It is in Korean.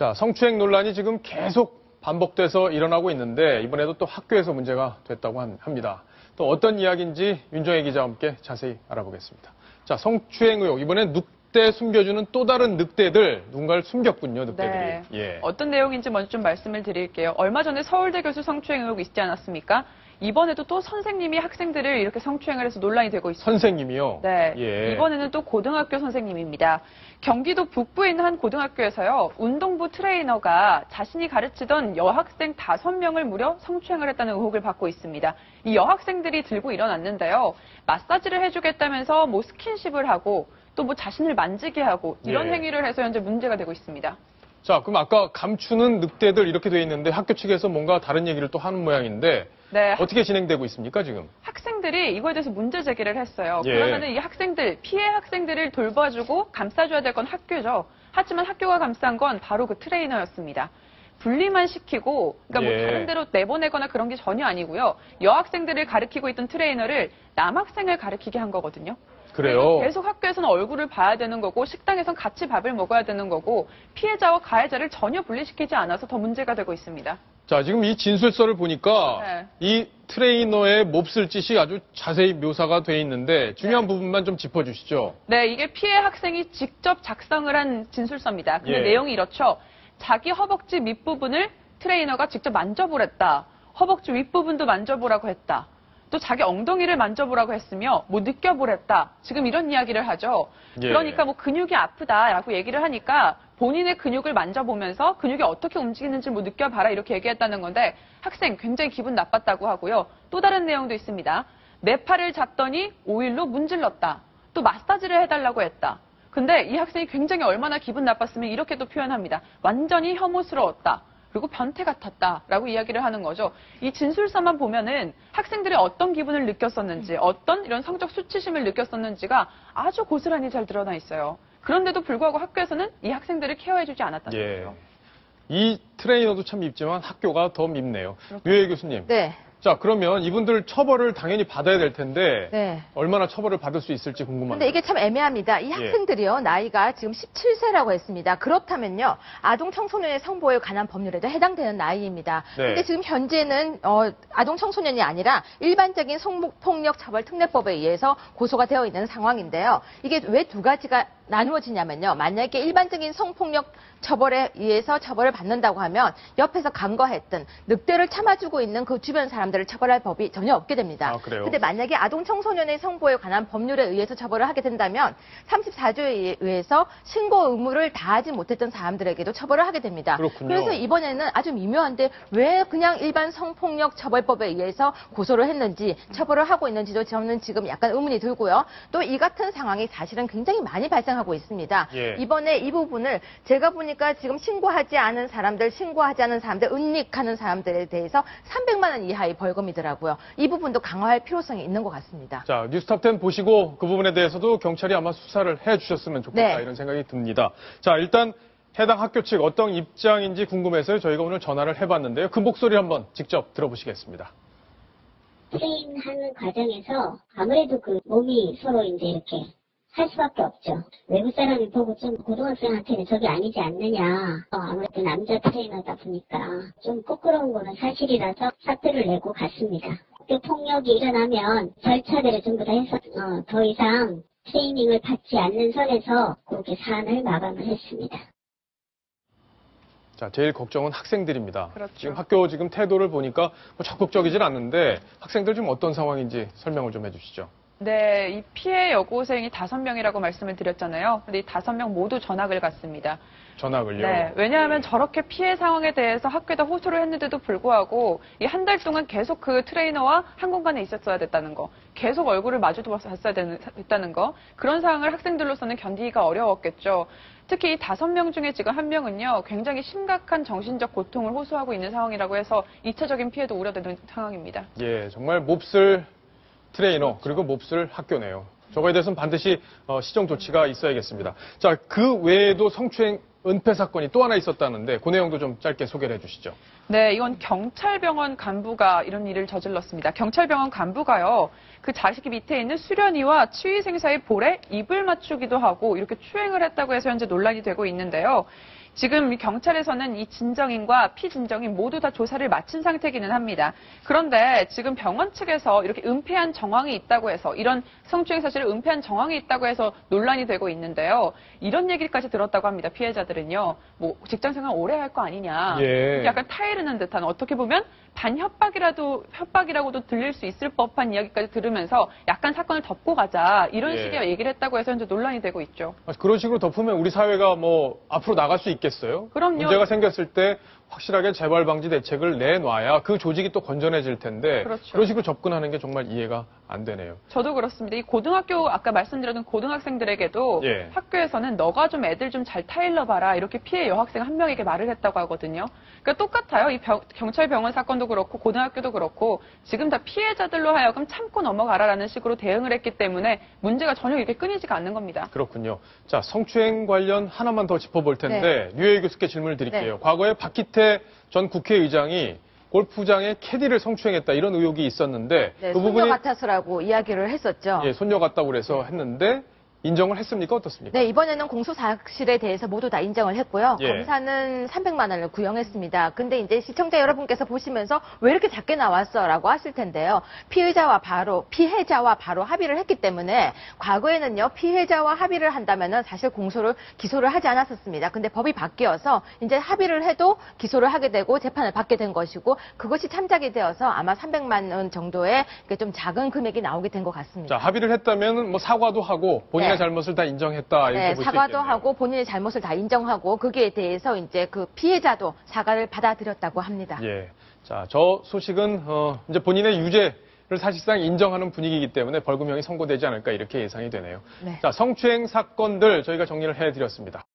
자, 성추행 논란이 지금 계속 반복돼서 일어나고 있는데 이번에도 또 학교에서 문제가 됐다고 합니다. 또 어떤 이야기인지 윤정혜 기자와 함께 자세히 알아보겠습니다. 자, 성추행 의혹, 이번엔 늑대 숨겨주는 또 다른 늑대들, 누군가를 숨겼군요, 늑대들이. 네. 예. 어떤 내용인지 먼저 좀 말씀을 드릴게요. 얼마 전에 서울대 교수 성추행 의혹 있지 않았습니까? 이번에도 또 선생님이 학생들을 이렇게 성추행을 해서 논란이 되고 있습니다. 선생님이요? 네. 예. 이번에는 또 고등학교 선생님입니다. 경기도 북부에 있는 한 고등학교에서요, 운동부 트레이너가 자신이 가르치던 여학생 5명을 무려 성추행을 했다는 의혹을 받고 있습니다. 이 여학생들이 들고 일어났는데요. 마사지를 해주겠다면서 뭐 스킨십을 하고 또 뭐 자신을 만지게 하고 이런 예. 행위를 해서 현재 문제가 되고 있습니다. 자, 그럼 아까 감추는 늑대들 이렇게 돼 있는데 학교 측에서 뭔가 다른 얘기를 또 하는 모양인데 네. 어떻게 진행되고 있습니까, 지금? 학생들이 이거에 대해서 문제 제기를 했어요. 예. 그러면은 이 학생들, 피해 학생들을 돌봐주고 감싸줘야 될 건 학교죠. 하지만 학교가 감싼 건 바로 그 트레이너였습니다. 분리만 시키고, 그러니까 예. 뭐 다른 데로 내보내거나 그런 게 전혀 아니고요. 여학생들을 가르치고 있던 트레이너를 남학생을 가르치게 한 거거든요. 그래요? 계속 학교에서는 얼굴을 봐야 되는 거고, 식당에선 같이 밥을 먹어야 되는 거고, 피해자와 가해자를 전혀 분리시키지 않아서 더 문제가 되고 있습니다. 자, 지금 이 진술서를 보니까 네. 이 트레이너의 몹쓸 짓이 아주 자세히 묘사가 돼 있는데 중요한 부분만 좀 짚어주시죠. 네, 이게 피해 학생이 직접 작성을 한 진술서입니다. 근데 예. 내용이 이렇죠. 자기 허벅지 밑부분을 트레이너가 직접 만져보랬다. 허벅지 윗부분도 만져보라고 했다. 또 자기 엉덩이를 만져보라고 했으며 뭐 느껴보랬다. 지금 이런 이야기를 하죠. 예. 그러니까 뭐 근육이 아프다라고 얘기를 하니까 본인의 근육을 만져보면서 근육이 어떻게 움직이는지 뭐 느껴봐라 이렇게 얘기했다는 건데 학생 굉장히 기분 나빴다고 하고요. 또 다른 내용도 있습니다. 내 팔을 잡더니 오일로 문질렀다. 또 마사지를 해달라고 했다. 근데 이 학생이 굉장히 얼마나 기분 나빴으면 이렇게도 표현합니다. 완전히 혐오스러웠다. 그리고 변태 같았다라고 이야기를 하는 거죠. 이 진술서만 보면은 학생들이 어떤 기분을 느꼈었는지, 어떤 이런 성적 수치심을 느꼈었는지가 아주 고스란히 잘 드러나 있어요. 그런데도 불구하고 학교에서는 이 학생들을 케어해주지 않았다는 예. 거죠. 이 트레이너도 참 밉지만 학교가 더 밉네요. 류혜 교수님. 네. 자, 그러면 이분들 처벌을 당연히 받아야 될 텐데 네. 얼마나 처벌을 받을 수 있을지 궁금합니다. 근데 이게 참 애매합니다. 이 학생들이요, 나이가 지금 17세라고 했습니다. 그렇다면요, 아동 청소년의 성보호에 관한 법률에도 해당되는 나이입니다. 네. 근데 지금 현재는 아동 청소년이 아니라 일반적인 성폭력 처벌 특례법에 의해서 고소가 되어 있는 상황인데요. 이게 왜 두 가지가 나누어지냐면요. 만약에 일반적인 성폭력 처벌에 의해서 처벌을 받는다고 하면 옆에서 간과했던 늑대를 참아주고 있는 그 주변 사람들을 처벌할 법이 전혀 없게 됩니다. 아, 그래요? 근데 만약에 아동 청소년의 성보호에 관한 법률에 의해서 처벌을 하게 된다면 34조에 의해서 신고 의무를 다하지 못했던 사람들에게도 처벌을 하게 됩니다. 그렇군요. 그래서 이번에는 아주 미묘한데 왜 그냥 일반 성폭력 처벌법에 의해서 고소를 했는지 처벌을 하고 있는지도 저는 지금 약간 의문이 들고요. 또 이 같은 상황이 사실은 굉장히 많이 발생하고 있습니다. 예. 이번에 이 부분을 제가 보니까 지금 신고하지 않은 사람들, 신고하지 않은 사람들, 은닉하는 사람들에 대해서 300만 원 이하의 벌금이더라고요. 이 부분도 강화할 필요성이 있는 것 같습니다. 자, 뉴스톱10 보시고 그 부분에 대해서도 경찰이 아마 수사를 해주셨으면 좋겠다 네. 이런 생각이 듭니다. 자, 일단 해당 학교 측 어떤 입장인지 궁금해서 저희가 오늘 전화를 해봤는데요. 그 목소리 한번 직접 들어보시겠습니다. 트레인하는 과정에서 아무래도 그 몸이 서로 이제 이렇게 할 수밖에 없죠. 외부 사람이 보고 좀 고등학생한테는 저게 아니지 않느냐. 아무래도 남자 트레이너다 보니까 좀 부끄러운 거는 사실이라서 사표를 내고 갔습니다. 학교 폭력이 일어나면 절차들을 전부 다 해서 더 이상 트레이닝을 받지 않는 선에서 그렇게 사안을 마감을 했습니다. 자, 제일 걱정은 학생들입니다. 그렇죠. 지금 학교 지금 태도를 보니까 뭐 적극적이진 않는데 학생들 지금 어떤 상황인지 설명을 좀 해주시죠. 네, 이 피해 여고생이 5명이라고 말씀을 드렸잖아요. 근데 이 5명 모두 전학을 갔습니다. 전학을요? 네, 왜냐하면 저렇게 피해 상황에 대해서 학교에다 호소를 했는데도 불구하고 이 한 달 동안 계속 그 트레이너와 한 공간에 있었어야 됐다는 거, 계속 얼굴을 마주도 봤어야 됐다는 거, 그런 상황을 학생들로서는 견디기가 어려웠겠죠. 특히 이 5명 중에 지금 1명은요, 굉장히 심각한 정신적 고통을 호소하고 있는 상황이라고 해서 2차적인 피해도 우려되는 상황입니다. 예, 정말 몹쓸 트레이너 그리고 몹쓸 학교네요. 저거에 대해서는 반드시 시정 조치가 있어야겠습니다. 자, 그 외에도 성추행 은폐 사건이 또 하나 있었다는데 그 내용도 좀 짧게 소개를 해주시죠. 네, 이건 경찰병원 간부가 이런 일을 저질렀습니다. 경찰병원 간부가요, 그 자식 밑에 있는 수련이와 치위생사의 볼에 입을 맞추기도 하고 이렇게 추행을 했다고 해서 현재 논란이 되고 있는데요. 지금 경찰에서는 이 진정인과 피진정인 모두 다 조사를 마친 상태이기는 합니다. 그런데 지금 병원 측에서 이렇게 은폐한 정황이 있다고 해서 이런 성추행 사실을 은폐한 정황이 있다고 해서 논란이 되고 있는데요. 이런 얘기까지 들었다고 합니다. 피해자들은요. 뭐 직장생활 오래 할 거 아니냐. 예. 약간 타이르는 듯한 어떻게 보면 협박이라고도 들릴 수 있을 법한 이야기까지 들으면서 약간 사건을 덮고 가자 이런 예. 식의 얘기를 했다고 해서 현재 논란이 되고 있죠. 그런 식으로 덮으면 우리 사회가 뭐 앞으로 나갈 수 있겠어요? 그럼요. 문제가 생겼을 때 확실하게 재발 방지 대책을 내놔야 그 조직이 또 건전해질 텐데 그렇죠. 그런 식으로 접근하는 게 정말 이해가 안 되네요. 저도 그렇습니다. 이 고등학교 아까 말씀드렸던 고등학생들에게도 예. 학교에서는 너가 좀 애들 좀 잘 타일러 봐라 이렇게 피해 여학생 한 명에게 말을 했다고 하거든요. 그러니까 똑같아요. 이 경찰 병원 사건도 그렇고 고등학교도 그렇고 지금 다 피해자들로 하여금 참고 넘어가라라는 식으로 대응을 했기 때문에 문제가 전혀 이렇게 끊이지가 않는 겁니다. 그렇군요. 자, 성추행 관련 하나만 더 짚어볼 텐데 류혜희 교수께 질문을 드릴게요. 네. 과거에 박희태 전 국회의장이 골프장에 캐디를 성추행했다 이런 의혹이 있었는데 네, 그 손녀 부분이 같아서라고 이야기를 했었죠. 예, 손녀 같다고 그래서 했는데 인정을 했습니까? 어떻습니까? 네, 이번에는 공소 사실에 대해서 모두 다 인정을 했고요. 예. 검사는 300만 원을 구형했습니다. 근데 이제 시청자 여러분께서 보시면서 왜 이렇게 작게 나왔어라고 하실 텐데요. 피해자와 바로 합의를 했기 때문에 과거에는요. 피해자와 합의를 한다면은 사실 기소를 하지 않았었습니다. 근데 법이 바뀌어서 이제 합의를 해도 기소를 하게 되고 재판을 받게 된 것이고 그것이 참작이 되어서 아마 300만 원 정도의 좀 작은 금액이 나오게 된 것 같습니다. 자, 합의를 했다면 뭐 사과도 하고 본인의 네. 잘못을 다 인정했다 이렇게 네, 볼 수 사과도 있겠네요. 하고 본인의 잘못을 다 인정하고 거기에 대해서 이제 그 피해자도 사과를 받아들였다고 합니다. 예. 자, 저 소식은 이제 본인의 유죄를 사실상 인정하는 분위기이기 때문에 벌금형이 선고되지 않을까 이렇게 예상이 되네요. 네. 자, 성추행 사건들 저희가 정리를 해드렸습니다.